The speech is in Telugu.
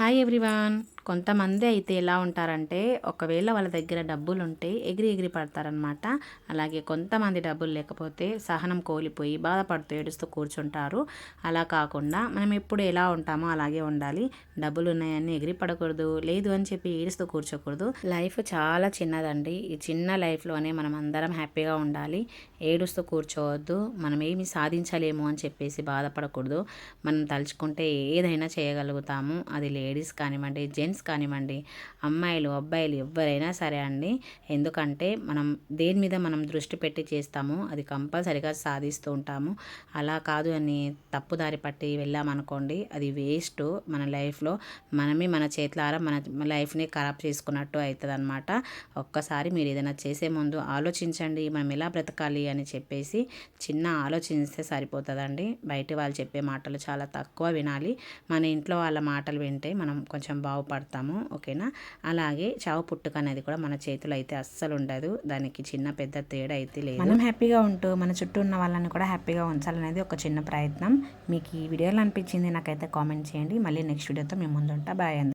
Hi everyone. కొంతమంది అయితే ఎలా ఉంటారంటే ఒకవేళ వాళ్ళ దగ్గర డబ్బులు ఉంటే ఎగిరి ఎగిరి పడతారనమాట. అలాగే కొంతమంది డబ్బులు లేకపోతే సహనం కోల్పోయి బాధపడుతూ ఏడుస్తూ కూర్చుంటారు. అలా కాకుండా మనం ఎప్పుడు ఎలా ఉంటామో అలాగే ఉండాలి. డబ్బులు ఉన్నాయని ఎగిరి పడకూడదు, లేదు అని చెప్పి ఏడుస్తూ కూర్చోకూడదు. లైఫ్ చాలా చిన్నదండి. ఈ చిన్న లైఫ్లోనే మనం అందరం హ్యాపీగా ఉండాలి. ఏడుస్తూ కూర్చోవద్దు. మనం ఏమి సాధించలేము అని చెప్పేసి బాధపడకూడదు. మనం తలుచుకుంటే ఏదైనా చేయగలుగుతాము. అది లేడీస్ కానివ్వండి, జెంట్స్ కానివ్వండి, అమ్మాయిలు అబ్బాయిలు ఎవరైనా సరే అండి. ఎందుకంటే మనం దేని మీద మనం దృష్టి పెట్టి చేస్తామో అది కంపల్సరిగా సాధిస్తూ ఉంటాము. అలా కాదు అని తప్పుదారి పట్టి వెళ్ళామనుకోండి, అది వేస్ట్. మన లైఫ్లో మనమే మన చేతులారా మన లైఫ్ని ఖరాబ్ చేసుకున్నట్టు అవుతుంది అనమాట. ఒక్కసారి మీరు ఏదైనా చేసే ముందు ఆలోచించండి, మనం ఎలా బ్రతకాలి అని చెప్పేసి చిన్న ఆలోచిస్తే సరిపోతుందండి. బయట వాళ్ళు చెప్పే మాటలు చాలా తక్కువ వినాలి. మన ఇంట్లో వాళ్ళ మాటలు వింటే మనం కొంచెం బాగుపడతాము. ఓకేనా? అలాగే చావు పుట్టుక అనేది కూడా మన చేతులు అయితే అస్సలు ఉండదు. దానికి చిన్న పెద్ద తేడా అయితే లేదు. మనం హ్యాపీగా ఉంటూ మన చుట్టూ ఉన్న వాళ్ళని కూడా హ్యాపీగా ఉంచాలనేది ఒక చిన్న ప్రయత్నం. మీకు ఈ వీడియోలో అనిపించింది నాకైతే కామెంట్ చేయండి. మళ్ళీ నెక్స్ట్ వీడియోతో మేము ముందుంటా. బాయ్ అండి.